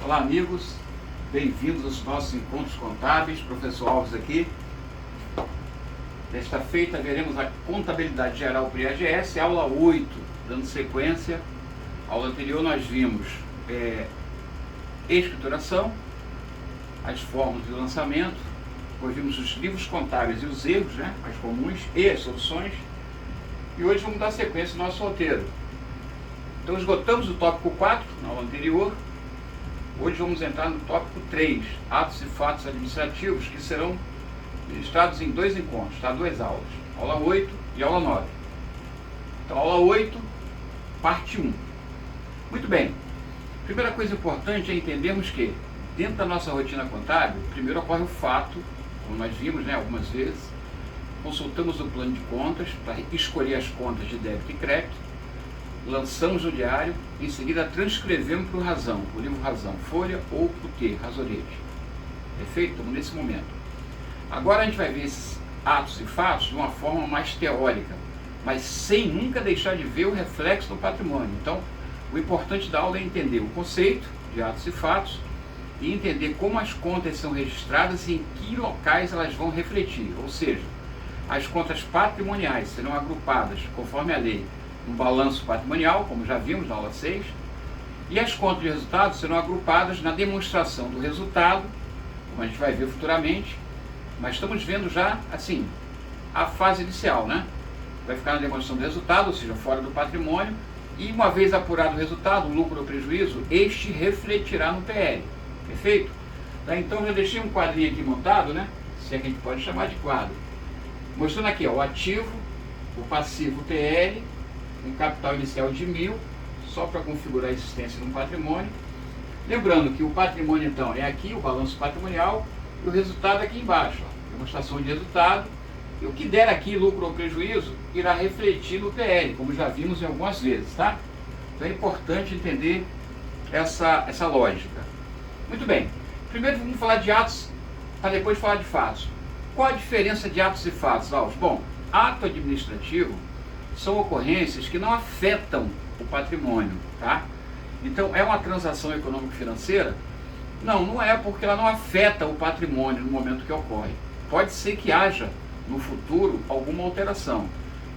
Olá amigos, bem-vindos aos nossos encontros contábeis, professor Alves aqui. Desta feita veremos a contabilidade geral para IAGS, aula 8, dando sequência. Aula anterior nós vimos escrituração, as fórmulas de lançamento, depois vimos os livros contábeis e os erros, mais comuns, e as soluções. E hoje vamos dar sequência ao nosso roteiro. Então esgotamos o tópico 4 na aula anterior. Hoje vamos entrar no tópico 3, atos e fatos administrativos, que serão ministrados em dois encontros, duas aulas, aula 8 e aula 9. Então, aula 8, parte 1. Muito bem, primeira coisa importante é entendermos que, dentro da nossa rotina contábil, primeiro ocorre o fato, como nós vimos algumas vezes, consultamos o plano de contas para escolher as contas de débito e crédito, lançamos o diário, em seguida transcrevemos para o razão, o livro razão, folha ou para o T, razonete. Perfeito? Estamos nesse momento. Agora a gente vai ver esses atos e fatos de uma forma mais teórica, mas sem nunca deixar de ver o reflexo no patrimônio. Então, o importante da aula é entender o conceito de atos e fatos e entender como as contas são registradas e em que locais elas vão refletir. Ou seja, as contas patrimoniais serão agrupadas, conforme a lei, no balanço patrimonial, como já vimos na aula 6, e as contas de resultado serão agrupadas na demonstração do resultado, como a gente vai ver futuramente, mas estamos vendo já, assim, a fase inicial, Vai ficar na demonstração do resultado, ou seja, fora do patrimônio, e uma vez apurado o resultado, o lucro ou prejuízo, este refletirá no PL, perfeito? Então já deixei um quadrinho aqui montado, se é que a gente pode chamar de quadro, mostrando aqui o ativo, o passivo PL, um capital inicial de 1.000, só para configurar a existência de um patrimônio. Lembrando que o patrimônio, então, é aqui, o balanço patrimonial, e o resultado aqui embaixo, demonstração de resultado, e o que der aqui, lucro ou prejuízo, irá refletir no PL, como já vimos em algumas vezes, tá? Então é importante entender essa lógica. Muito bem, primeiro vamos falar de atos, para depois falar de fatos. Qual a diferença de atos e fatos, Alves? Bom, ato administrativo são ocorrências que não afetam o patrimônio, tá? Então, é uma transação econômico-financeira? Não é, porque ela não afeta o patrimônio no momento que ocorre. Pode ser que haja, no futuro, alguma alteração.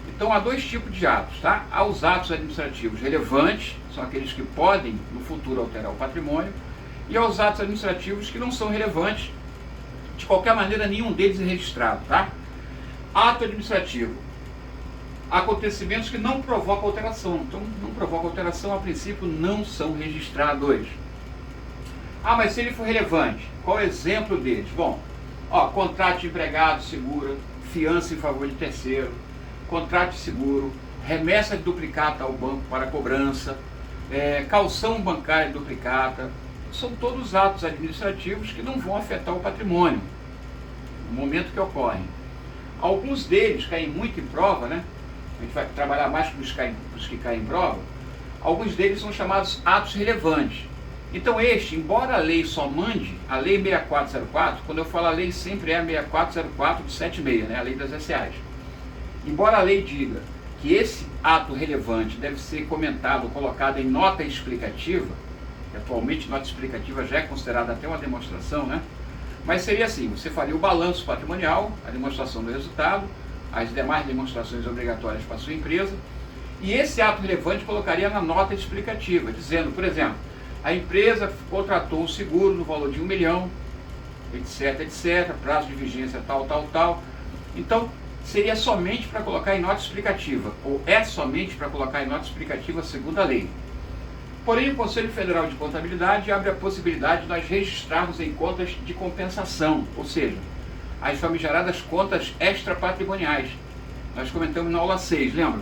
Então, há dois tipos de atos, tá? Há os atos administrativos relevantes, são aqueles que podem, no futuro, alterar o patrimônio, e há os atos administrativos que não são relevantes, de qualquer maneira, nenhum deles é registrado, tá? Ato administrativo. Acontecimentos que não provocam alteração. Então, não provocam alteração, a princípio, não são registrados. Mas se ele for relevante, qual é o exemplo deles? Bom, contrato de empregado segura, fiança em favor de terceiro, contrato de seguro, remessa de duplicata ao banco para cobrança, calção bancária duplicata. São todos atos administrativos que não vão afetar o patrimônio no momento que ocorrem. Alguns deles caem muito em prova, A gente vai trabalhar mais com os que caem em prova. Alguns deles são chamados atos relevantes. Então embora a lei só mande, a lei 6404, quando eu falo a lei sempre é a 6404 de 76, a lei das SAs. Embora a lei diga que esse ato relevante deve ser comentado, colocado em nota explicativa, que atualmente nota explicativa já é considerada até uma demonstração, Mas seria assim, você faria o balanço patrimonial, a demonstração do resultado, as demais demonstrações obrigatórias para a sua empresa, e esse ato relevante colocaria na nota explicativa, dizendo, por exemplo, a empresa contratou um seguro no valor de 1 milhão, etc, prazo de vigência tal. Então, seria somente para colocar em nota explicativa, ou é somente para colocar em nota explicativa segundo a lei. Porém, o Conselho Federal de Contabilidade abre a possibilidade de nós registrarmos em contas de compensação, ou seja, as famigeradas contas extrapatrimoniais. Nós comentamos na aula 6, lembra?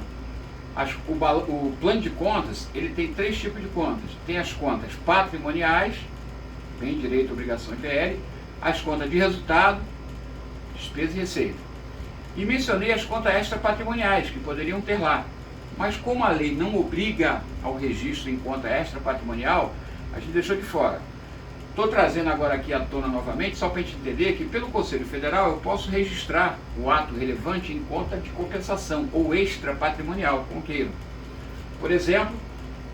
O plano de contas, ele tem três tipos de contas. Tem as contas patrimoniais, bem, direito, obrigação e PL, as contas de resultado, despesa e receita. E mencionei as contas extrapatrimoniais, que poderiam ter lá. Mas como a lei não obriga ao registro em conta extrapatrimonial, a gente deixou de fora. Estou trazendo agora aqui à tona novamente, só para a gente entender que pelo Conselho Federal eu posso registrar o ato relevante em conta de compensação ou extrapatrimonial, como queiram. Por exemplo,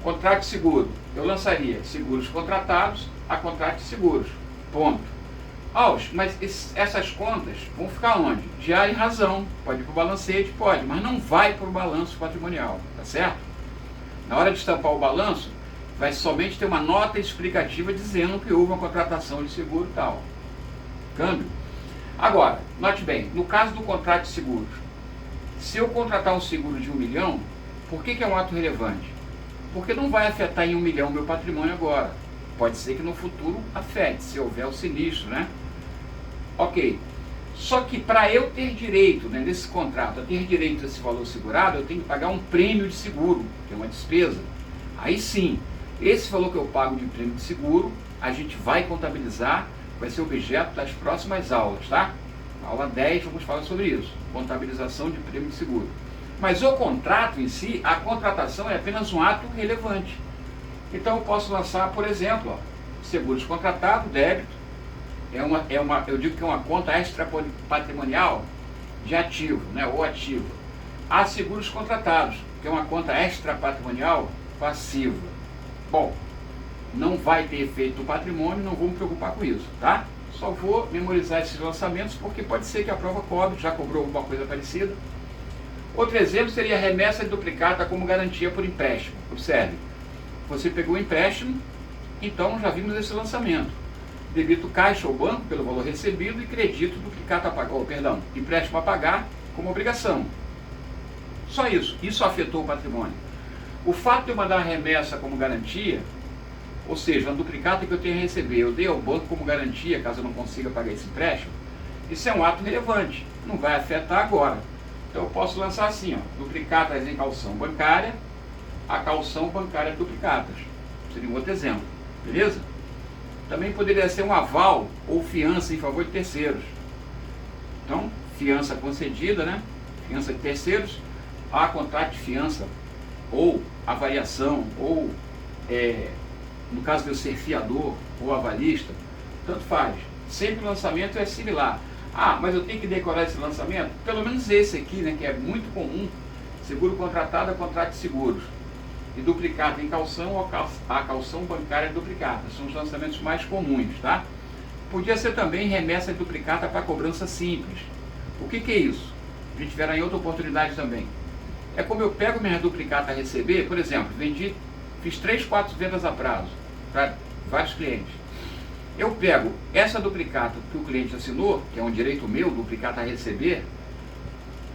Contrato de seguro, eu lançaria seguros contratados a contrato de seguros, ponto. Mas essas contas vão ficar onde? Diária e razão, pode ir para o balancete, pode, mas não vai para o balanço patrimonial, tá certo? Na hora de estampar o balanço, vai somente ter uma nota explicativa dizendo que houve uma contratação de seguro e tal. Câmbio. Agora, note bem, no caso do contrato de seguros, se eu contratar um seguro de 1 milhão, por que é um ato relevante? Porque não vai afetar em 1 milhão meu patrimônio agora. Pode ser que no futuro afete, se houver o sinistro, né? Ok. Só que para eu ter direito, né, nesse contrato, a ter direito a esse valor segurado, eu tenho que pagar um prêmio de seguro, que é uma despesa. Aí sim, esse valor que eu pago de prêmio de seguro, a gente vai contabilizar, vai ser objeto das próximas aulas, tá? Na aula 10 vamos falar sobre isso, contabilização de prêmio de seguro. Mas o contrato em si, a contratação é apenas um ato relevante. Então eu posso lançar, por exemplo, ó, seguros contratados, débito, eu digo que é uma conta extra patrimonial de ativo, né, ou ativa. Há seguros contratados, que é uma conta extra patrimonial passiva. Bom, não vai ter efeito no patrimônio, não vou me preocupar com isso, tá? Só vou memorizar esses lançamentos, porque pode ser que a prova cobre, já cobrou alguma coisa parecida. Outro exemplo seria a remessa de duplicata como garantia por empréstimo. Observe, você pegou o empréstimo, então já vimos esse lançamento. Debito caixa ou banco pelo valor recebido e credito duplicata a pagar, empréstimo a pagar como obrigação. Só isso. Isso afetou o patrimônio. O fato de eu mandar a remessa como garantia, ou seja, a duplicata que eu tenho a receber, eu dei ao banco como garantia caso eu não consiga pagar esse empréstimo, isso é um ato relevante. Não vai afetar agora. Então eu posso lançar assim, ó, duplicatas em calção bancária, a calção bancária duplicatas. Seria um outro exemplo, beleza? Também poderia ser um aval ou fiança em favor de terceiros. Então, fiança concedida, né? Fiança de terceiros, há contrato de fiança, ou avaliação, ou, no caso de eu ser fiador ou avalista, tanto faz. Sempre o lançamento é similar. Ah, mas eu tenho que decorar esse lançamento? Pelo menos esse aqui, né, que é muito comum, seguro contratado a contrato de seguros. E duplicata em calção ou a calção bancária duplicata. São os lançamentos mais comuns, tá? Podia ser também remessa de duplicata para cobrança simples. O que é isso? A gente verá em outra oportunidade também. É como eu pego minha duplicata a receber, por exemplo, fiz 3, 4 vendas a prazo para vários clientes. Eu pego essa duplicata que o cliente assinou, que é um direito meu, duplicata a receber,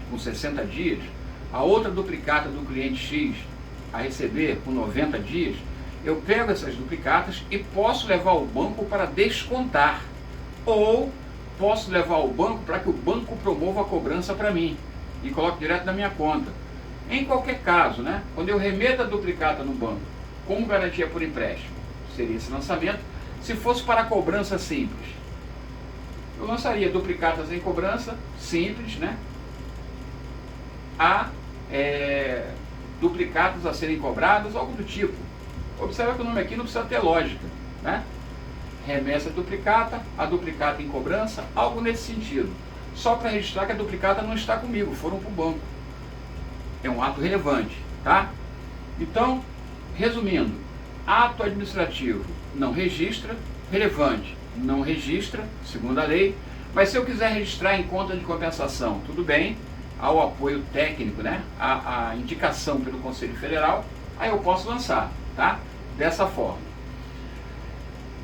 com 60 dias, a outra duplicata do cliente X a receber com 90 dias, eu pego essas duplicatas e posso levar ao banco para descontar, ou posso levar ao banco para que o banco promova a cobrança para mim e coloque direto na minha conta. Em qualquer caso, né, quando eu remeto a duplicata no banco como garantia por empréstimo, seria esse lançamento. Se fosse para cobrança simples, eu lançaria duplicatas em cobrança simples, né? Duplicatas a serem cobradas, algo do tipo. Observa que o nome aqui não precisa ter lógica, né? Remessa duplicata, a duplicata em cobrança, algo nesse sentido. Só para registrar que a duplicata não está comigo, foram para o banco. É um ato relevante, tá? Então, resumindo, ato administrativo não registra, relevante não registra, segundo a lei, mas se eu quiser registrar em conta de compensação, tudo bem, há o apoio técnico, né? A indicação pelo Conselho Federal, aí eu posso lançar, tá? Dessa forma.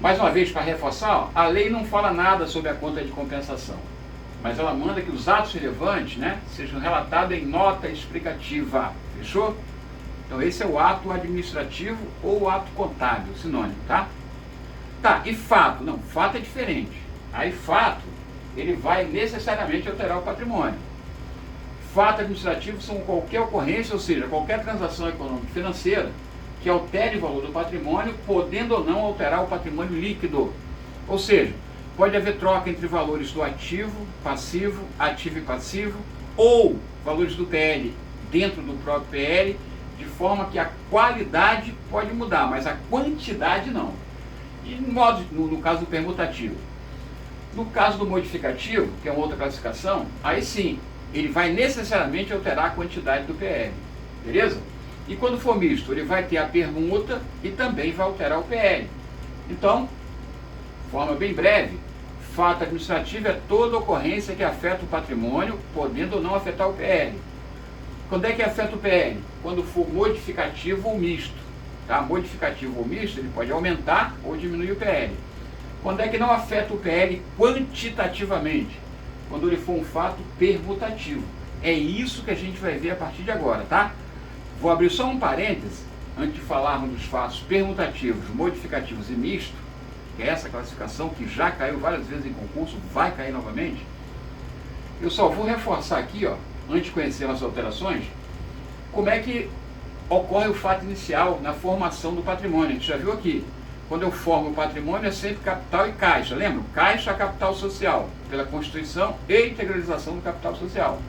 Mais uma vez, para reforçar, a lei não fala nada sobre a conta de compensação, mas ela manda que os atos relevantes, né, sejam relatados em nota explicativa, fechou? Então esse é o ato administrativo ou o ato contábil, sinônimo, tá? Tá, e fato? Não, fato é diferente. Aí fato, ele vai necessariamente alterar o patrimônio. Fato administrativo são qualquer ocorrência, ou seja, qualquer transação econômica financeira que altere o valor do patrimônio, podendo ou não alterar o patrimônio líquido. Ou seja, pode haver troca entre valores do ativo e passivo, ou valores do PL dentro do próprio PL, de forma que a qualidade pode mudar, mas a quantidade não. E no caso do permutativo. No caso do modificativo, que é uma outra classificação, aí sim, ele vai necessariamente alterar a quantidade do PL. Beleza? E quando for misto, ele vai ter a permuta e também vai alterar o PL. Então, de forma bem breve, fato administrativo é toda ocorrência que afeta o patrimônio, podendo ou não afetar o PL. Quando é que afeta o PL? Quando for modificativo ou misto. Tá? Modificativo ou misto, ele pode aumentar ou diminuir o PL. Quando é que não afeta o PL quantitativamente? Quando ele for um fato permutativo. É isso que a gente vai ver a partir de agora, tá? Vou abrir só um parêntese, antes de falarmos dos fatos permutativos, modificativos e mistos, que é essa classificação que já caiu várias vezes em concurso, vai cair novamente. Eu só vou reforçar aqui, ó, antes de conhecer as alterações, como é que ocorre o fato inicial na formação do patrimônio. A gente já viu aqui, quando eu formo o patrimônio é sempre capital e caixa, lembra? Caixa é capital social, pela constituição e integralização do capital social.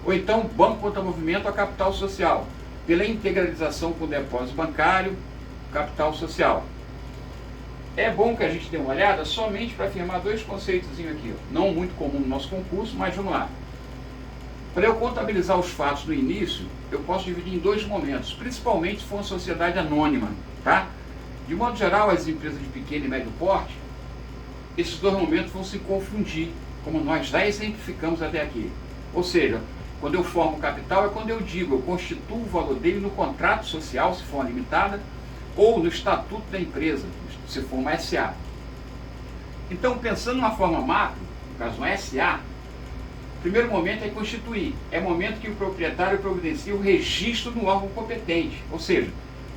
Ou então banco contra movimento a capital social, pela integralização com o depósito bancário, capital social. É bom que a gente dê uma olhada somente para afirmar dois conceitos aqui, ó. Não muito comum no nosso concurso, mas vamos lá. Para eu contabilizar os fatos no início, eu posso dividir em dois momentos, principalmente se for uma sociedade anônima, tá? De modo geral, as empresas de pequeno e médio porte, esses dois momentos vão se confundir, como nós já exemplificamos até aqui. Ou seja, quando eu formo capital é quando eu digo, eu constituo o valor dele no contrato social, se for uma limitada, ou no estatuto da empresa, se for uma SA. Então, pensando numa forma macro, no caso uma SA, o primeiro momento é constituir. É o momento que o proprietário providencia o registro no órgão competente, ou seja,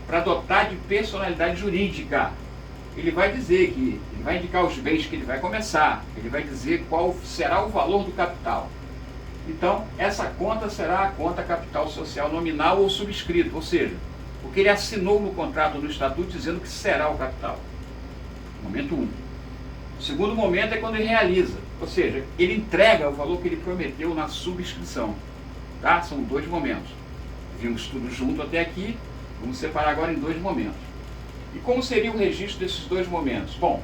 para dotar de personalidade jurídica. Ele vai dizer que, ele vai indicar os bens que ele vai começar, ele vai dizer qual será o valor do capital. Então, essa conta será a conta capital social nominal ou subscrito, ou seja, o que ele assinou no contrato, no estatuto, dizendo que será o capital. Momento 1. O segundo momento é quando ele realiza, ou seja, ele entrega o valor que ele prometeu na subscrição. Tá? São dois momentos. Vimos tudo junto até aqui, vamos separar agora em dois momentos. E como seria o registro desses dois momentos? Bom,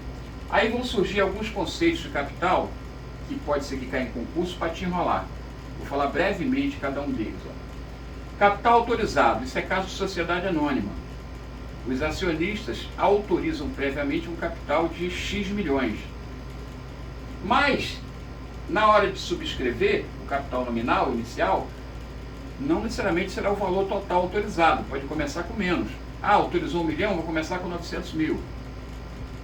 aí vão surgir alguns conceitos de capital, que pode ser que caia em concurso, para te enrolar. Vou falar brevemente cada um deles. Ó. Capital autorizado, isso é caso de sociedade anônima. Os acionistas autorizam previamente um capital de X milhões. Mas, na hora de subscrever o capital nominal inicial, não necessariamente será o valor total autorizado, pode começar com menos. Ah, autorizou 1 milhão, vou começar com 900 mil.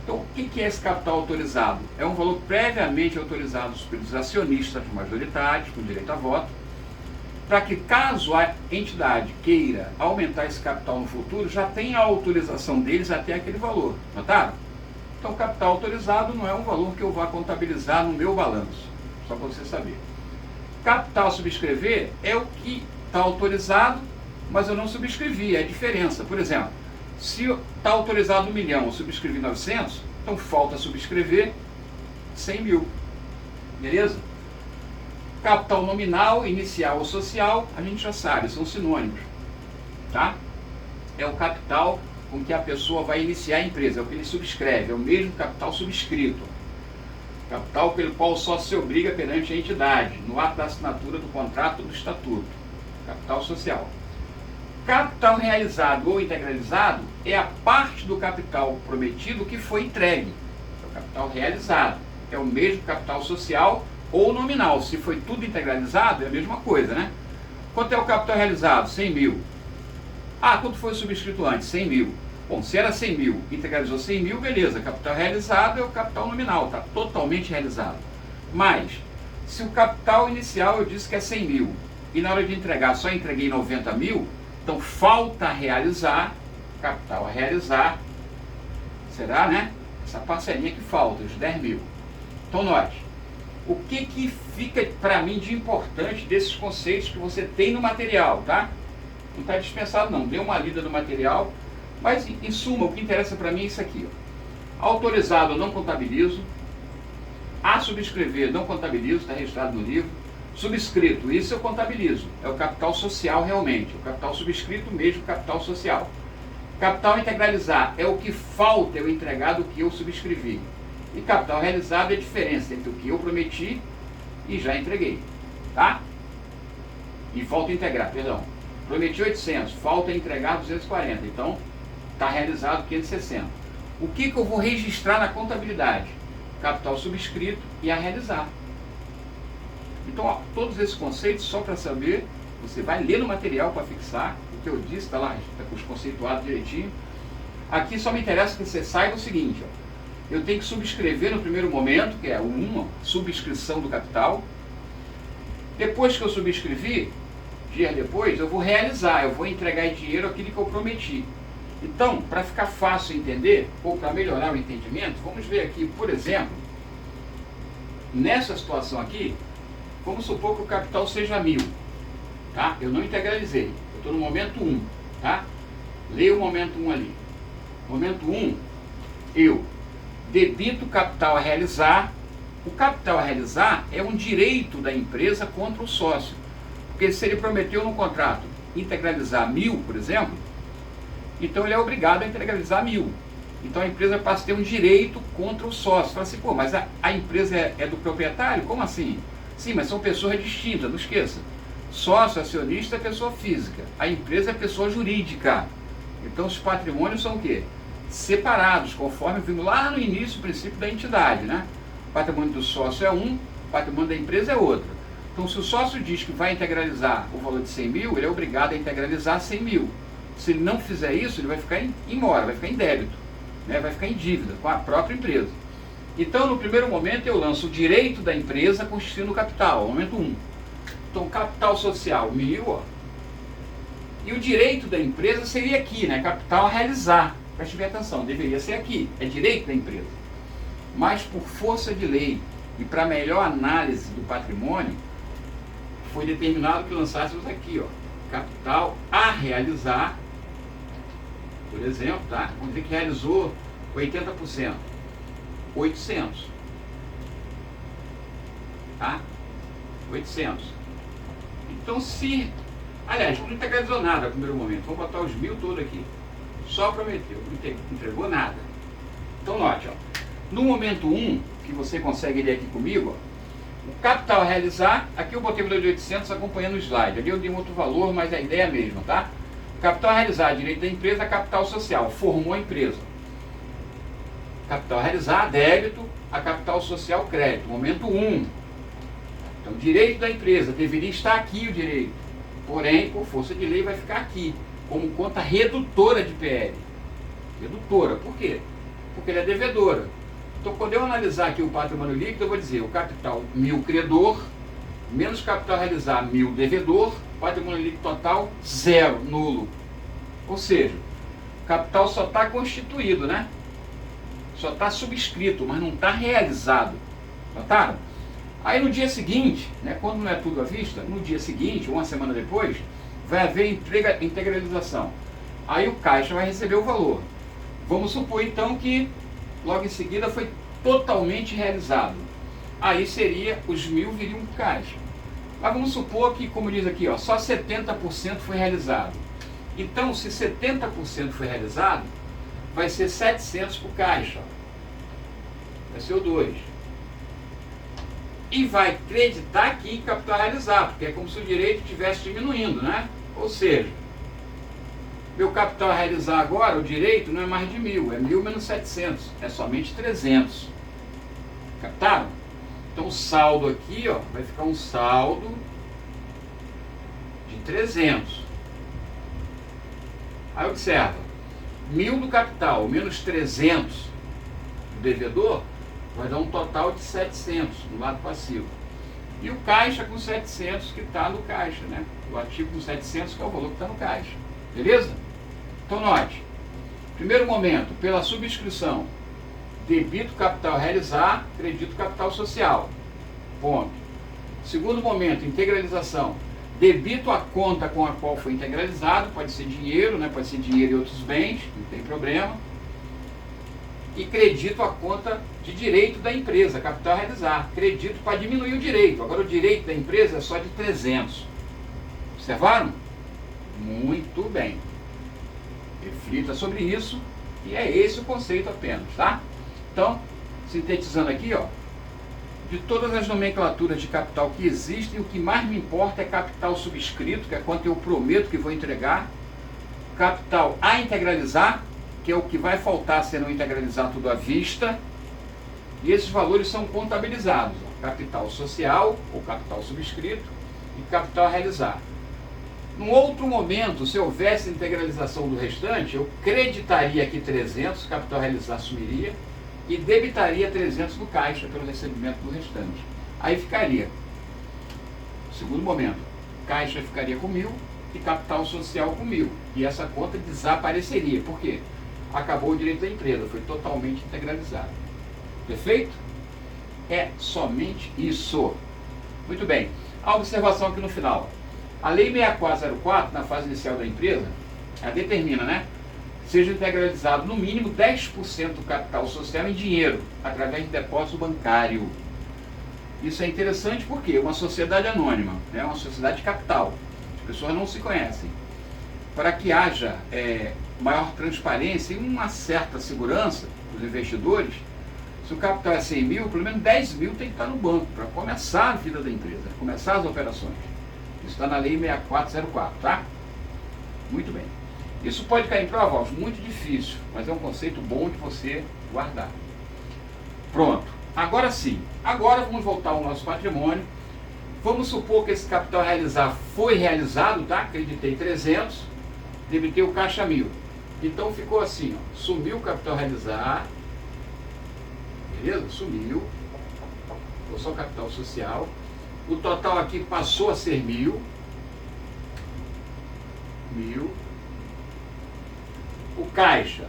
Então, o que é esse capital autorizado? É um valor previamente autorizado pelos acionistas majoritários, com direito a voto, para que, caso a entidade queira aumentar esse capital no futuro, já tenha a autorização deles até aquele valor. Notaram? Então, capital autorizado não é um valor que eu vá contabilizar no meu balanço, só para você saber. Capital subscrever é o que está autorizado, mas eu não subscrevi, é a diferença. Por exemplo, se está autorizado 1 milhão, eu subscrevi 900, então falta subscrever 100 mil. Beleza? Capital nominal, inicial ou social, a gente já sabe, são sinônimos. Tá? É o capital com que a pessoa vai iniciar a empresa, é o que ele subscreve, é o mesmo capital subscrito. Capital pelo qual só se obriga perante a entidade, no ato da assinatura do contrato do estatuto. Capital social. Capital realizado ou integralizado é a parte do capital prometido que foi entregue. É o capital realizado. É o mesmo capital social ou nominal. Se foi tudo integralizado, é a mesma coisa, né? Quanto é o capital realizado? 100 mil. Ah, quanto foi subscrito antes? 100 mil. Bom, se era 100 mil, integralizou 100 mil, beleza. Capital realizado é o capital nominal, está totalmente realizado. Mas, se o capital inicial eu disse que é 100 mil, e na hora de entregar só entreguei 90 mil, então falta realizar, capital a realizar, será, né? Essa parcelinha que falta, os 10 mil. Então, note, o que fica para mim de importante desses conceitos que você tem no material, tá? Não está dispensado não, dê uma lida no material, mas em suma, o que interessa para mim é isso aqui. Ó. Autorizado eu não contabilizo, a subscrever não contabilizo, está registrado no livro. Subscrito, isso eu contabilizo, é o capital social realmente, o capital subscrito mesmo capital social. Capital integralizar é o que falta eu entregar do que eu subscrevi. E capital realizado é a diferença entre o que eu prometi e já entreguei, tá? E falta integrar, perdão. Prometi 800, falta entregar 240, então está realizado 560. O que eu vou registrar na contabilidade? Capital subscrito e a realizar. Então, ó, todos esses conceitos, só para saber, você vai ler no material para fixar. O que eu disse está lá, está com os conceituados direitinho. Aqui só me interessa que você saiba o seguinte, ó, eu tenho que subscrever no primeiro momento, que é uma subscrição do capital. Depois que eu subscrevi, dias depois, eu vou realizar, eu vou entregar em dinheiro aquilo que eu prometi. Então, para ficar fácil entender, ou para melhorar o entendimento, vamos ver aqui, por exemplo, nessa situação aqui, vamos supor que o capital seja 1000, tá? Eu não integralizei, eu estou no momento 1, tá? Leia o momento 1 ali. Momento 1, eu debito o capital a realizar. O capital a realizar é um direito da empresa contra o sócio. Porque se ele prometeu no contrato integralizar 1000, por exemplo, então ele é obrigado a integralizar 1000. Então a empresa passa a ter um direito contra o sócio. Fala assim, pô, mas a empresa é do proprietário? Como assim? Sim, mas são pessoas distintas, não esqueça. Sócio, acionista é pessoa física. A empresa é pessoa jurídica. Então os patrimônios são o quê? Separados, conforme vimos lá no início o princípio da entidade, né? O patrimônio do sócio é um, o patrimônio da empresa é outro. Então se o sócio diz que vai integralizar o valor de 100 mil, ele é obrigado a integralizar 100 mil. Se ele não fizer isso, ele vai ficar em mora, vai ficar em débito, né? Vai ficar em dívida com a própria empresa. Então no primeiro momento eu lanço o direito da empresa constituindo o capital, momento 1. Então capital social 1000, ó. E o direito da empresa seria aqui, né? Capital a realizar. Preste bem atenção, deveria ser aqui, é direito da empresa. Mas por força de lei e para melhor análise do patrimônio, foi determinado que lançássemos aqui, ó, capital a realizar, por exemplo, tá? Vamos dizer que realizou 80%, 800, tá? 800. Então se, aliás, não integralizou nada no primeiro momento, vamos botar os 1000 todos aqui. Só prometeu, não entregou nada. Então note, ó, no momento 1, que você consegue ler aqui comigo, ó, o capital a realizar, aqui eu botei o valor de 800 acompanhando o slide, ali eu dei um outro valor, mas a ideia é a mesma, tá? Capital a realizar, direito da empresa, capital social, formou a empresa. Capital a realizar, débito, a capital social, crédito, momento 1. Então, direito da empresa, deveria estar aqui o direito, porém, por força de lei, vai ficar aqui, como conta redutora de PL. Redutora, por quê? Porque ele é devedora. Então, quando eu analisar aqui o patrimônio líquido, eu vou dizer o capital 1000 credor, menos capital realizar 1000 devedor, patrimônio líquido total 0, nulo. Ou seja, o capital só está constituído, né? Só está subscrito, mas não está realizado. Notaram? Aí no dia seguinte, né, quando não é tudo à vista, no dia seguinte, uma semana depois, vai haver integralização. Aí o caixa vai receber o valor. Vamos supor então que logo em seguida foi totalmente realizado. Aí seria os 1000 viriam para o caixa. Mas vamos supor que, como diz aqui, ó, só 70% foi realizado. Então, se 70% foi realizado, vai ser 700 para o caixa. Vai ser o 2. E vai acreditar aqui em capital realizado, porque é como se o direito estivesse diminuindo, né? Ou seja, meu capital a realizar agora, o direito, não é mais de 1000, é 1000 menos 700, é somente 300. Captaram? Então o saldo aqui, ó, vai ficar um saldo de 300. Aí observa, 1000 do capital menos 300 do devedor, vai dar um total de 700 no lado passivo. E o caixa com 700 que está no caixa, né? O ativo com 700 que é o valor que está no caixa. Beleza? Então note, primeiro momento, pela subscrição, debito capital realizar, credito capital social. Ponto. Segundo momento, integralização, debito a conta com a qual foi integralizado, pode ser dinheiro, né? Pode ser dinheiro e outros bens, não tem problema. E credito a conta de direito da empresa, capital a realizar. Credito para diminuir o direito. Agora o direito da empresa é só de 300. Observaram? Muito bem. Reflita sobre isso e é esse o conceito apenas, tá? Então, sintetizando aqui, ó, De todas as nomenclaturas de capital que existem, o que mais me importa é capital subscrito, que é quanto eu prometo que vou entregar, capital a integralizar, que é o que vai faltar se não integralizar tudo à vista, e esses valores são contabilizados, capital social ou capital subscrito e capital a realizar. Num outro momento, se houvesse integralização do restante, eu creditaria aqui 300, capital a realizar assumiria, e debitaria 300 no caixa pelo recebimento do restante. Aí ficaria, segundo momento, caixa ficaria com 1.000 e capital social com 1.000. E essa conta desapareceria. Por quê? Acabou o direito da empresa, foi totalmente integralizado. Perfeito? É somente isso. Muito bem. A observação aqui no final. A Lei 6404, na fase inicial da empresa, ela determina, né? Seja integralizado no mínimo 10% do capital social em dinheiro, através de depósito bancário. Isso é interessante porque uma sociedade anônima, né, uma sociedade de capital, as pessoas não se conhecem. Para que haja maior transparência e uma certa segurança dos investidores, se o capital é 100.000, pelo menos 10.000 tem que estar no banco, para começar a vida da empresa, começar as operações. Isso está na Lei 6404, tá? Muito bem. Isso pode cair em prova, muito difícil, mas é um conceito bom de você guardar. Pronto. Agora sim. Agora vamos voltar ao nosso patrimônio. Vamos supor que esse capital a realizar foi realizado, tá? Acreditei 300, debitei o caixa 1.000. Então ficou assim, ó, sumiu o capital a realizar, beleza? Sumiu. Ficou só o capital social. O total aqui passou a ser 1.000. 1.000. O caixa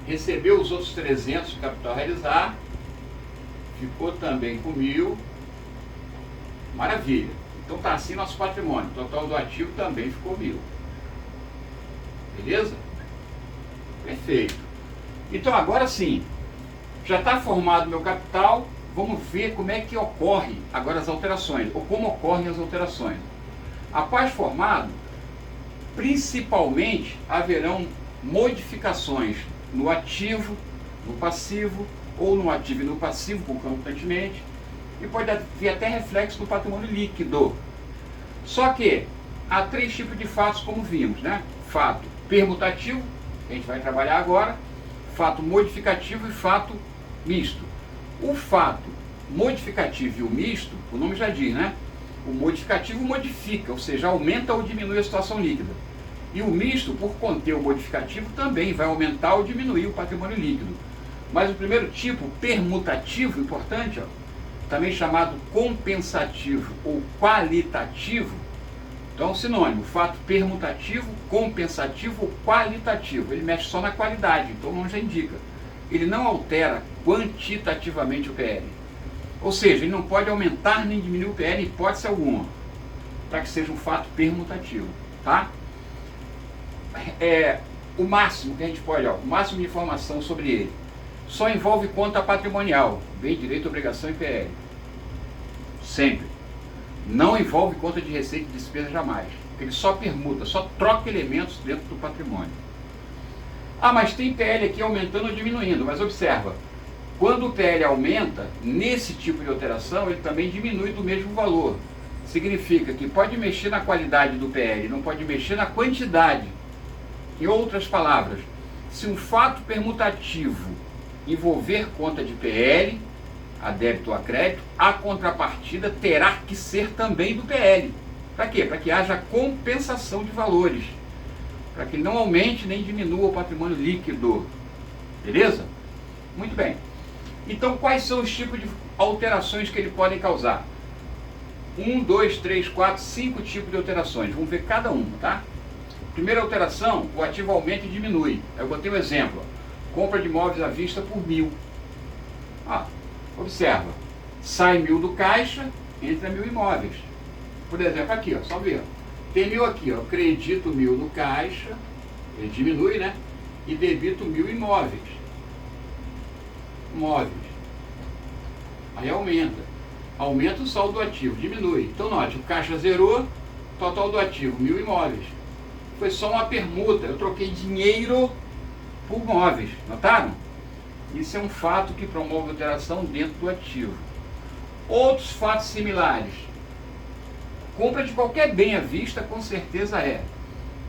recebeu os outros 300 de capital a realizar, ficou também com 1.000. Maravilha. Então está assim nosso patrimônio. O total do ativo também ficou 1.000. Beleza? Perfeito. Então agora sim, já está formado meu capital. Vamos ver como é que ocorre agora as alterações, ou como ocorrem as alterações. Após formado, principalmente haverão modificações no ativo, no passivo, ou no ativo e no passivo concomitantemente, e pode haver até reflexo no patrimônio líquido. Só que há 3 tipos de fatos, como vimos, né? Fato permutativo, que a gente vai trabalhar agora, fato modificativo e fato misto. O fato modificativo e o misto, o nome já diz, né? O modificativo modifica, ou seja, aumenta ou diminui a situação líquida. E o misto, por conter o modificativo, também vai aumentar ou diminuir o patrimônio líquido. Mas o primeiro tipo, permutativo, importante, ó, também chamado compensativo ou qualitativo, então é um sinônimo, fato permutativo, compensativo ou qualitativo. Ele mexe só na qualidade, então o nome já indica. Ele não altera quantitativamente o PL. Ou seja, ele não pode aumentar nem diminuir o PL em hipótese alguma, para que seja um fato permutativo, tá? O máximo que a gente pode, o máximo de informação sobre ele, só envolve conta patrimonial, bem, direito, obrigação e PL. Sempre. Não envolve conta de receita e despesa jamais. Ele só permuta, só troca elementos dentro do patrimônio. Ah, mas tem PL aqui aumentando ou diminuindo, mas observa, quando o PL aumenta, nesse tipo de alteração, ele também diminui do mesmo valor. Significa que pode mexer na qualidade do PL, não pode mexer na quantidade. Em outras palavras, se um fato permutativo envolver conta de PL, a débito ou a crédito, a contrapartida terá que ser também do PL. Para quê? Para que haja compensação de valores. Para que ele não aumente nem diminua o patrimônio líquido. Beleza? Muito bem. Então, quais são os tipos de alterações que ele pode causar? 1, 2, 3, 4, 5 tipos de alterações. Vamos ver cada uma, tá? Primeira alteração, o ativo aumenta e diminui. Eu botei um exemplo. Compra de imóveis à vista por 1.000. Observa. Sai 1.000 do caixa, entra 1.000 imóveis. Por exemplo, aqui, ó, só ver. Tem 1.000 aqui, ó. Acredito 1.000 no caixa, ele diminui, né? E debito 1.000 imóveis. Aí aumenta. Aumenta o saldo do ativo, diminui. Então, note, o caixa zerou, total do ativo, 1.000 imóveis. Foi só uma permuta, eu troquei dinheiro por imóveis, notaram? Isso é um fato que promove alteração dentro do ativo. Outros fatos similares. Compra de qualquer bem à vista, com certeza é.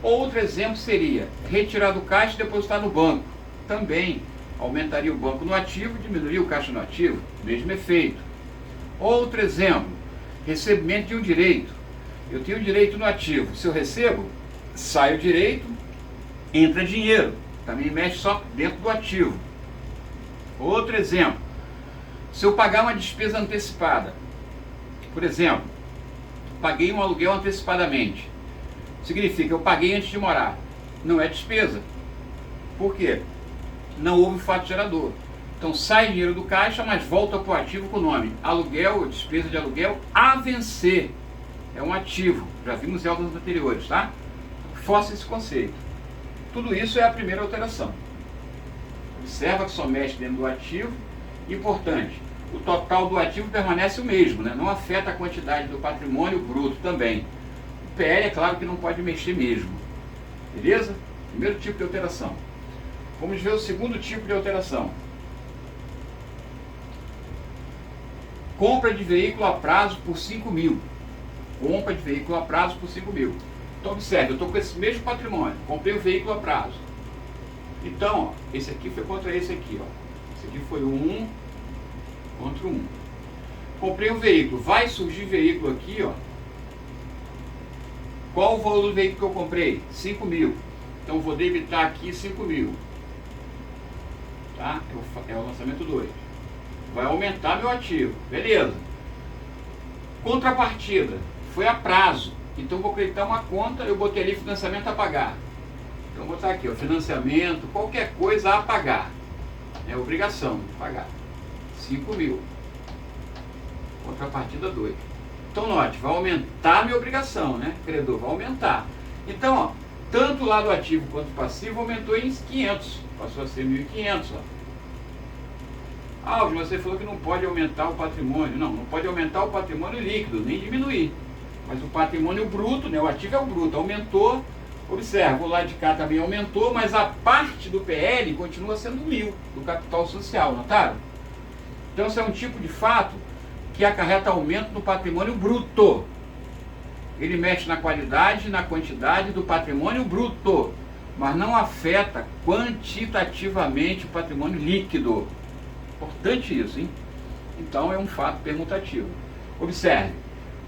Outro exemplo seria retirar do caixa e depositar no banco. Também aumentaria o banco no ativo, diminuiria o caixa no ativo. Mesmo efeito. Outro exemplo, recebimento de um direito. Eu tenho direito no ativo. Se eu recebo, sai o direito, entra dinheiro. Também mexe só dentro do ativo. Outro exemplo, se eu pagar uma despesa antecipada. Por exemplo, paguei um aluguel antecipadamente. Significa, eu paguei antes de morar. Não é despesa. Por quê? Não houve fato gerador. Então sai dinheiro do caixa, mas volta para o ativo com o nome aluguel, despesa de aluguel a vencer. É um ativo. Já vimos em aulas anteriores, tá? Força esse conceito. Tudo isso é a primeira alteração. Observa que só mexe dentro do ativo. Importante, o total do ativo permanece o mesmo, né? Não afeta a quantidade do patrimônio bruto também. O PL é claro que não pode mexer mesmo. Beleza? Primeiro tipo de alteração. Vamos ver o segundo tipo de alteração. Compra de veículo a prazo por 5 mil. Compra de veículo a prazo por 5 mil. Então observe, eu estou com esse mesmo patrimônio. Comprei o veículo a prazo. Então, ó, esse aqui foi contra esse aqui. Ó. Esse aqui foi o 1 contra o 1. Comprei o veículo. Vai surgir veículo aqui, ó. Qual o valor do veículo que eu comprei? 5 mil. Então vou debitar aqui 5 mil. Tá? É o lançamento 2. Vai aumentar meu ativo. Beleza. Contrapartida. Foi a prazo. Então vou acreditar uma conta, eu botei ali financiamento a pagar. Então vou botar aqui, ó, financiamento, qualquer coisa a pagar. É obrigação de pagar. 5 mil. Contrapartida 2. Então note, vai aumentar a minha obrigação, né? Credor, vai aumentar. Então, ó, tanto o lado ativo quanto o passivo aumentou em 500. Passou a ser 1.500, ó. Alves, você falou que não pode aumentar o patrimônio. Não, não pode aumentar o patrimônio líquido, nem diminuir. Mas o patrimônio bruto, né? O ativo é o bruto, aumentou. Observa, o lado de cá também aumentou, mas a parte do PL continua sendo 1.000, do capital social, notaram? Então, esse é um tipo de fato que acarreta aumento no patrimônio bruto. Ele mexe na qualidade e na quantidade do patrimônio bruto, mas não afeta quantitativamente o patrimônio líquido. Importante isso, hein? Então, é um fato permutativo. Observe,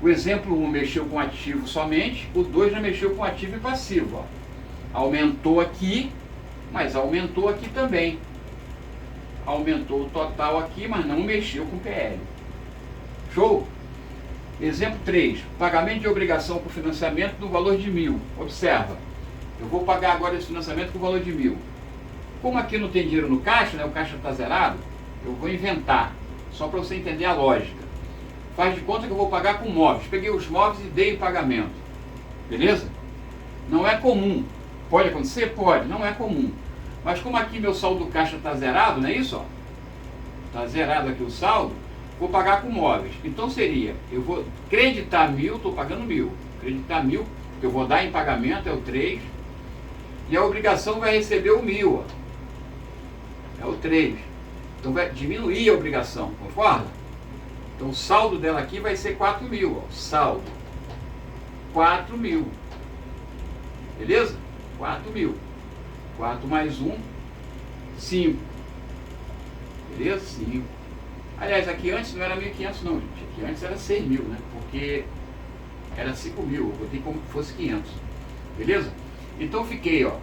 o exemplo 1 mexeu com ativo somente, o 2 já mexeu com ativo e passivo. Ó. Aumentou aqui, mas aumentou aqui também. Aumentou o total aqui, mas não mexeu com o PL. Show? Exemplo 3. Pagamento de obrigação por financiamento no valor de 1.000. Observa. Eu vou pagar agora esse financiamento com o valor de 1.000. Como aqui não tem dinheiro no caixa, né, o caixa está zerado, eu vou inventar. Só para você entender a lógica. Faz de conta que eu vou pagar com móveis. Peguei os móveis e dei em pagamento. Beleza? Não é comum. Pode acontecer? Pode. Não é comum. Mas como aqui meu saldo do caixa está zerado, não é isso? Está zerado aqui o saldo. Vou pagar com móveis. Então seria, eu vou creditar 1.000, estou pagando 1.000. Creditar 1.000, porque eu vou dar em pagamento, é o 3. E a obrigação vai receber o 1.000. Ó. É o 3. Então vai diminuir a obrigação, concorda? Então o saldo dela aqui vai ser 4.000. Ó. Saldo. 4.000. Beleza? 4.000. 4 mais 1, 5. Beleza? 5. Aliás, aqui antes não era 1.500 não, gente. Aqui antes era 6.000, né? Porque era 5.000. Eu botei como que fosse 500. Beleza? Então fiquei, ó,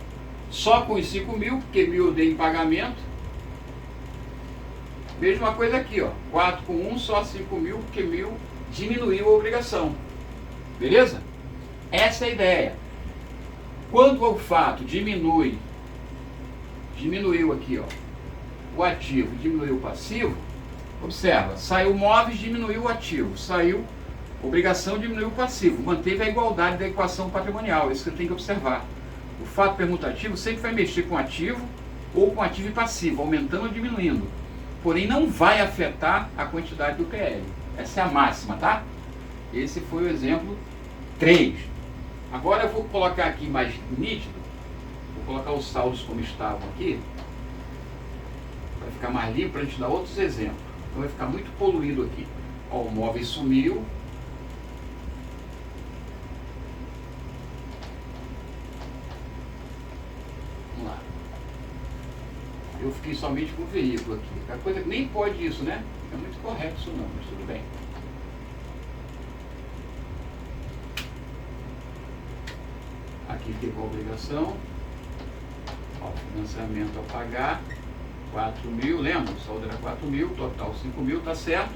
só com os 5.000, porque 1.000 eu dei em pagamento. Mesma coisa aqui, ó. 4 com 1, só 5.000, porque 1.000 diminuiu a obrigação. Beleza? Essa é a ideia. Quando o fato diminuiu aqui, ó, o ativo, diminuiu o passivo, observa, saiu móveis, diminuiu o ativo, saiu obrigação, diminuiu o passivo, manteve a igualdade da equação patrimonial, isso que você tem que observar. O fato permutativo sempre vai mexer com ativo ou com ativo e passivo, aumentando ou diminuindo, porém não vai afetar a quantidade do PL. Essa é a máxima, tá? Esse foi o exemplo 3. Agora eu vou colocar aqui mais nítido, vou colocar os saldos como estavam aqui, para ficar mais limpo, para a gente dar outros exemplos. Então vai ficar muito poluído aqui. Ó, o móvel sumiu. Vamos lá. Eu fiquei somente com o veículo aqui. A coisa que nem pode isso, né? Não é muito correto isso não, mas tudo bem. Aqui ficou a obrigação. Ó, financiamento a pagar. 4.000, lembra? O saldo era 4.000, total 5.000, tá certo?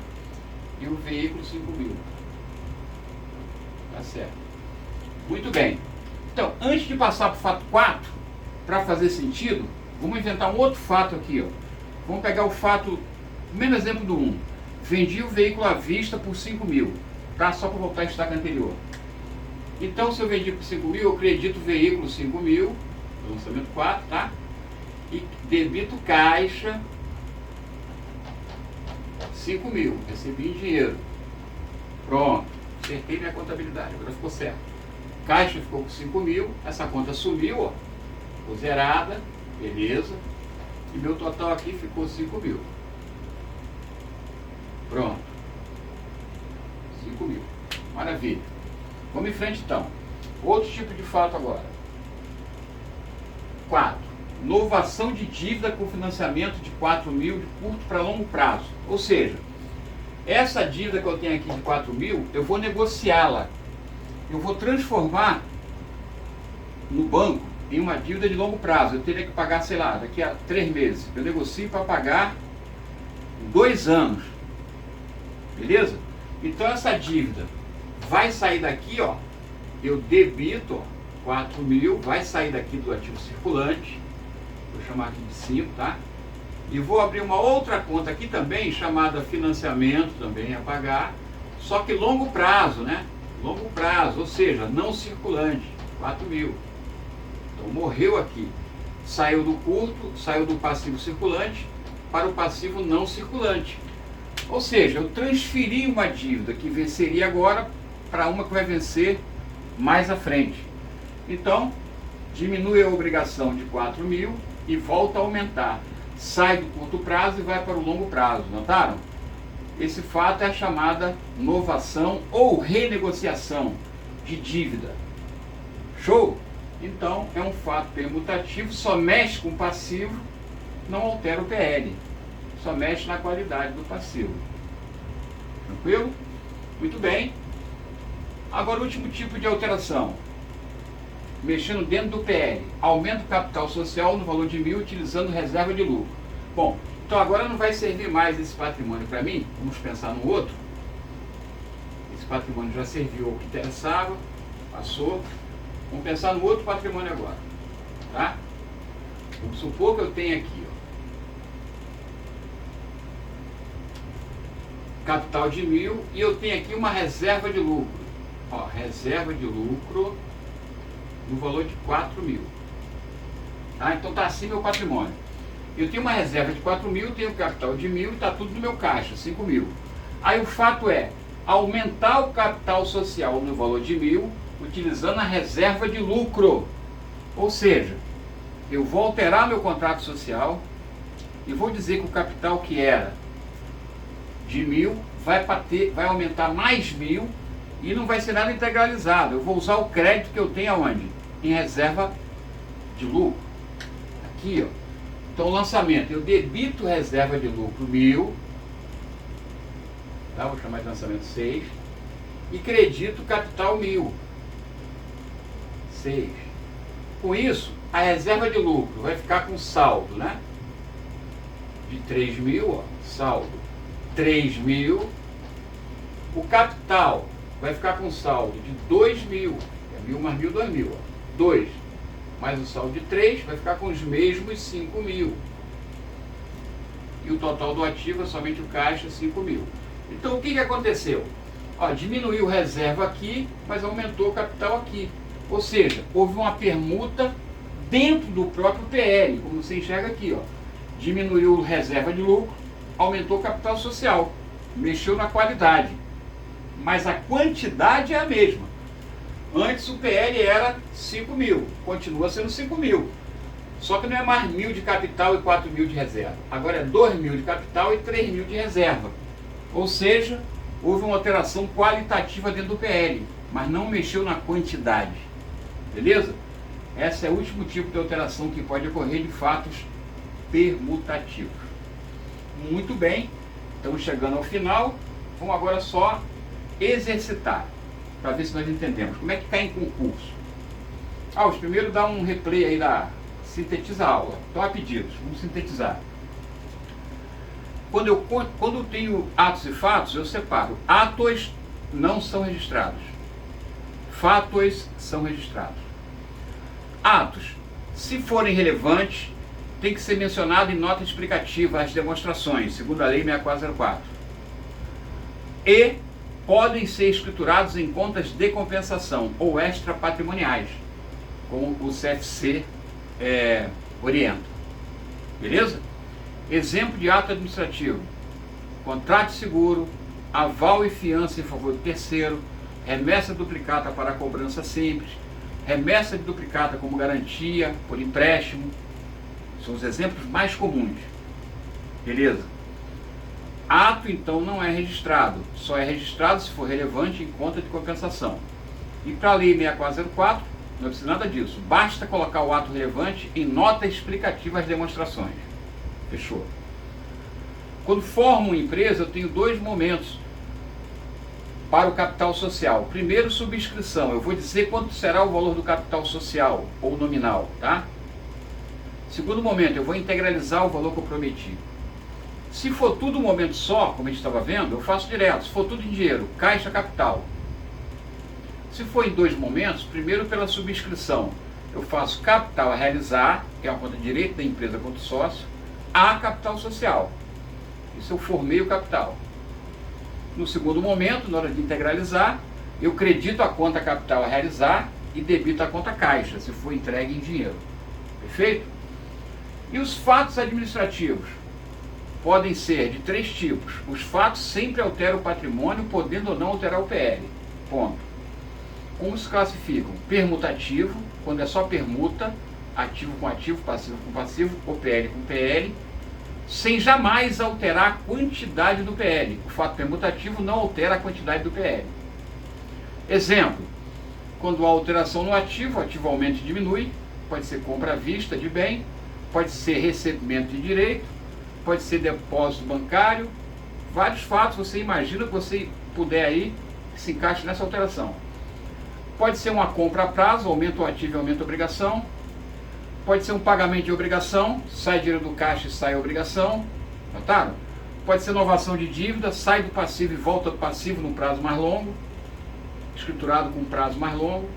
E o veículo 5.000. Tá certo. Muito bem. Então, antes de passar para o fato 4, para fazer sentido, vamos inventar um outro fato aqui, ó. Vamos pegar o fato, primeiro exemplo do 1. Vendi o veículo à vista por 5.000, tá? Só para voltar à estaca anterior. Então, se eu vendi por 5.000, eu acredito o veículo 5.000, lançamento 4, tá? E debito caixa 5.000, recebi em dinheiro. Pronto, acertei minha contabilidade, agora ficou certo. Caixa ficou com 5.000, essa conta sumiu, ó, ficou zerada, beleza. E meu total aqui ficou 5.000. Pronto, 5.000, maravilha. Vamos em frente então. Outro tipo de fato agora. 4. Novação de dívida com financiamento de 4.000 de curto para longo prazo. Ou seja, essa dívida que eu tenho aqui de 4.000, eu vou negociá-la. Eu vou transformar no banco em uma dívida de longo prazo. Eu teria que pagar, sei lá, daqui a 3 meses. Eu negocio para pagar 2 anos. Beleza? Então essa dívida vai sair daqui, ó. Eu debito, ó, 4.000, vai sair daqui do ativo circulante. Vou chamar aqui de 5, tá? E vou abrir uma outra conta aqui também, chamada financiamento, também a pagar. Só que longo prazo, né? Longo prazo, ou seja, não circulante, 4.000. Então morreu aqui. Saiu do curto, saiu do passivo circulante para o passivo não circulante. Ou seja, eu transferi uma dívida que venceria agora para uma que vai vencer mais à frente. Então, diminui a obrigação de 4.000 e volta a aumentar. Sai do curto prazo e vai para o longo prazo, notaram? Esse fato é a chamada novação ou renegociação de dívida. Show? Então, é um fato permutativo, só mexe com o passivo, não altera o PL. Só mexe na qualidade do passivo. Tranquilo? Muito bem. Agora, o último tipo de alteração. Mexendo dentro do PL. Aumenta o capital social no valor de 1.000 utilizando reserva de lucro. Bom, então agora não vai servir mais esse patrimônio para mim. Vamos pensar no outro. Esse patrimônio já serviu ao que interessava. Passou. Vamos pensar no outro patrimônio agora. Tá? Vamos supor que eu tenho aqui, ó, capital de 1.000 e eu tenho aqui uma reserva de lucro. Ó, reserva de lucro no valor de 4.000. Tá? Então está assim meu patrimônio. Eu tenho uma reserva de 4.000, tenho capital de 1.000 e está tudo no meu caixa, 5.000. Aí o fato é aumentar o capital social no valor de 1.000 utilizando a reserva de lucro. Ou seja, eu vou alterar meu contrato social e vou dizer que o capital que era de 1.000 vai aumentar mais 1.000 e não vai ser nada integralizado. Eu vou usar o crédito que eu tenho aonde? Em reserva de lucro. Aqui, ó. Então, lançamento, eu debito reserva de lucro 1.000, tá? Vou chamar de lançamento 6, e credito capital 1.000, 6. Com isso, a reserva de lucro vai ficar com saldo, né? De 3.000, ó, saldo 3.000. O capital vai ficar com saldo de 2.000, é 1.000 mais 1.000, 2.000, ó, 2. Mais o saldo de 3 vai ficar com os mesmos 5.000. E o total do ativo é somente o caixa, 5.000. Então o que aconteceu? Ó, diminuiu reserva aqui, mas aumentou o capital aqui. Ou seja, houve uma permuta dentro do próprio PL, como você enxerga aqui, ó. Diminuiu reserva de lucro, aumentou o capital social, mexeu na qualidade. Mas a quantidade é a mesma. Antes o PL era 5.000, continua sendo 5.000. Só que não é mais 1.000 de capital e 4.000 de reserva. Agora é 2.000 de capital e 3.000 de reserva. Ou seja, houve uma alteração qualitativa dentro do PL, mas não mexeu na quantidade. Beleza? Esse é o último tipo de alteração que pode ocorrer de fatos permutativos. Muito bem, estamos chegando ao final. Vamos agora só exercitar, para ver se nós entendemos. Como é que cai em concurso? Primeiro dá um replay aí sintetiza a aula. Então, a pedidos, vamos sintetizar. Quando eu tenho atos e fatos, eu separo. Atos não são registrados. Fatos são registrados. Atos, se forem relevantes, tem que ser mencionado em nota explicativa as demonstrações, segundo a Lei 6404. E podem ser escriturados em contas de compensação ou extrapatrimoniais, como o CFC orienta. Beleza? Exemplo de ato administrativo: contrato de seguro, aval e fiança em favor do terceiro, remessa duplicata para cobrança simples, remessa de duplicata como garantia por empréstimo. São os exemplos mais comuns. Beleza? Ato, então, não é registrado. Só é registrado se for relevante em conta de compensação. E para a Lei 6404, não precisa nada disso. Basta colocar o ato relevante em nota explicativa às demonstrações. Fechou? Quando formo uma empresa, eu tenho dois momentos para o capital social. Primeiro, subscrição. Eu vou dizer quanto será o valor do capital social ou nominal, tá? Segundo momento, eu vou integralizar o valor que eu prometi. Se for tudo um momento só, como a gente estava vendo, eu faço direto. Se for tudo em dinheiro, caixa capital. Se for em dois momentos, primeiro pela subscrição, eu faço capital a realizar, que é uma conta de direito da empresa quanto sócio, a capital social. Isso eu formei o capital. No segundo momento, na hora de integralizar, eu credito a conta capital a realizar e debito a conta caixa, se for entregue em dinheiro. Perfeito? E os fatos administrativos? Podem ser de três tipos. Os fatos sempre alteram o patrimônio, podendo ou não alterar o PL. Ponto. Como se classificam? Permutativo, quando é só permuta, ativo com ativo, passivo com passivo, ou PL com PL, sem jamais alterar a quantidade do PL. O fato permutativo não altera a quantidade do PL. Exemplo: quando há alteração no ativo, o ativo aumenta e diminui, pode ser compra à vista de bem, pode ser recebimento de direito, pode ser depósito bancário, vários fatos, você imagina que você puder aí, que se encaixe nessa alteração. Pode ser uma compra a prazo, aumenta o ativo e aumenta a obrigação. Pode ser um pagamento de obrigação, sai dinheiro do caixa e sai a obrigação. Notaram? Pode ser inovação de dívida, sai do passivo e volta do passivo num prazo mais longo, escriturado com um prazo mais longo.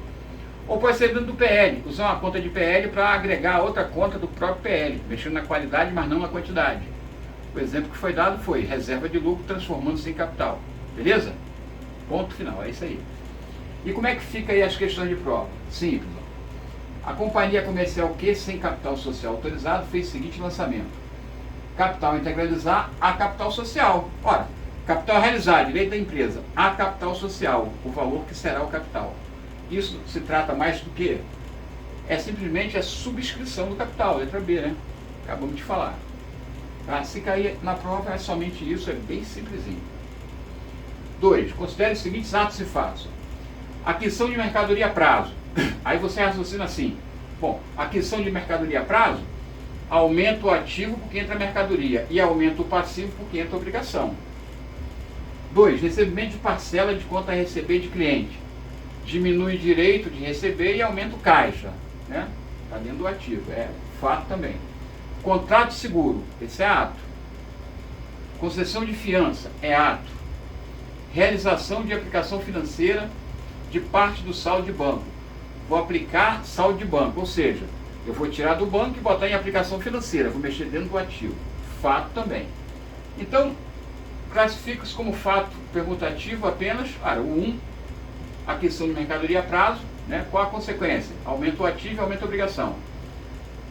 Ou pode ser dentro do PL, usar uma conta de PL para agregar outra conta do próprio PL, mexendo na qualidade, mas não na quantidade. O exemplo que foi dado foi reserva de lucro transformando-se em capital. Beleza? Ponto final, é isso aí. E como é que fica aí as questões de prova? Simples. A companhia comercial que, sem capital social autorizado, fez o seguinte lançamento: capital integralizar a capital social. Ora, capital realizar, direito da empresa, a capital social, o valor que será o capital. Isso se trata mais do que? É simplesmente a subscrição do capital, letra B, né? Acabamos de falar. Tá? Se cair na prova é somente isso, é bem simplesinho. 2. Considere os seguintes atos e fatos. Aquisição de mercadoria a prazo. Aí você raciocina assim: bom, aquisição de mercadoria a prazo, aumenta o ativo porque entra a mercadoria e aumenta o passivo porque entra a obrigação. 2. Recebimento de parcela de conta a receber de cliente. Diminui o direito de receber e aumenta o caixa, né? Está dentro do ativo, é fato também. Contrato de seguro, esse é ato. Concessão de fiança, é ato. Realização de aplicação financeira de parte do saldo de banco. Vou aplicar saldo de banco, ou seja, eu vou tirar do banco e botar em aplicação financeira, vou mexer dentro do ativo. Fato também. Então, classifica-se como fato permutativo apenas, o 1, aquisição de mercadoria a prazo, né? Qual a consequência? Aumenta o ativo e aumenta a obrigação.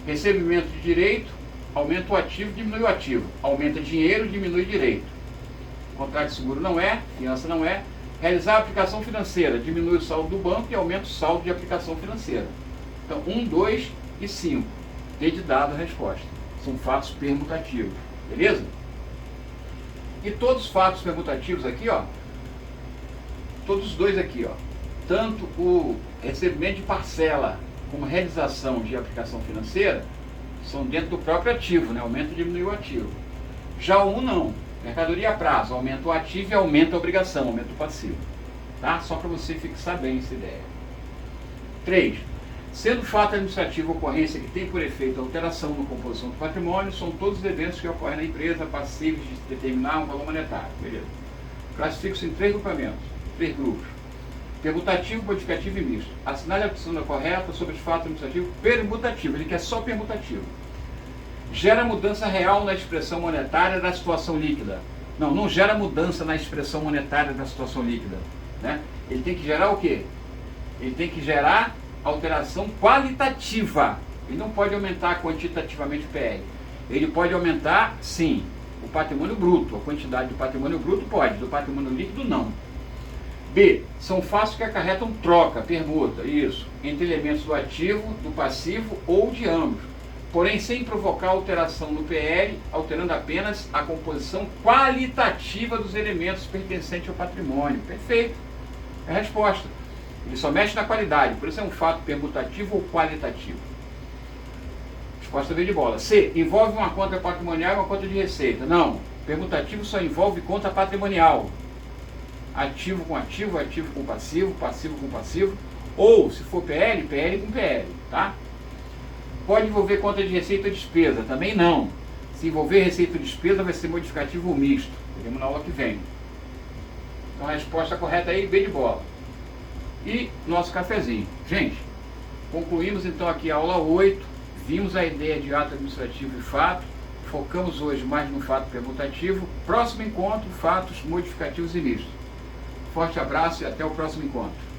Recebimento de direito, aumenta o ativo, diminui o ativo. Aumenta dinheiro, diminui direito. Contrato de seguro não é, fiança não é. Realizar a aplicação financeira, diminui o saldo do banco e aumenta o saldo de aplicação financeira. Então, 1, 2 e 5. D de dado a resposta. São fatos permutativos. Beleza? E todos os fatos permutativos aqui, todos os dois aqui, ó. Tanto o recebimento de parcela como realização de aplicação financeira são dentro do próprio ativo, né? Aumenta e diminui o ativo. Já o 1 não. Mercadoria a prazo, aumenta o ativo e aumenta a obrigação, aumenta o passivo. Tá? Só para você fixar bem essa ideia. 3. Sendo fato administrativo ocorrência que tem por efeito alteração na composição do patrimônio, são todos os eventos que ocorrem na empresa passíveis de determinar um valor monetário. Beleza? Classifico-se em 3 grupamentos, 3 grupos. Permutativo, modificativo e misto. Assinale a opção correta sobre os fatos administrativos permutativo. Ele quer só permutativo. Gera mudança real na expressão monetária da situação líquida. Não, não gera mudança na expressão monetária da situação líquida. Né? Ele tem que gerar o quê? Ele tem que gerar alteração qualitativa. Ele não pode aumentar quantitativamente o PL. Ele pode aumentar, sim, o patrimônio bruto. A quantidade do patrimônio bruto pode, do patrimônio líquido não. B. São fatos que acarretam troca, permuta, isso, entre elementos do ativo, do passivo ou de ambos, porém sem provocar alteração no PL, alterando apenas a composição qualitativa dos elementos pertencentes ao patrimônio. Perfeito. É a resposta. Ele só mexe na qualidade, por isso é um fato permutativo ou qualitativo. Resposta veio de bola. C. Envolve uma conta patrimonial e uma conta de receita. Não. Permutativo só envolve conta patrimonial. Ativo com ativo, ativo com passivo, passivo com passivo. Ou, se for PL, PL com PL. Tá? Pode envolver conta de receita e despesa. Também não. Se envolver receita e despesa, vai ser modificativo ou misto. Veremos na aula que vem. Então a resposta correta aí, B de bola. E nosso cafezinho. Gente, concluímos então aqui a aula 8. Vimos a ideia de ato administrativo e fato. Focamos hoje mais no fato permutativo. Próximo encontro, fatos modificativos e mistos. Forte abraço e até o próximo encontro.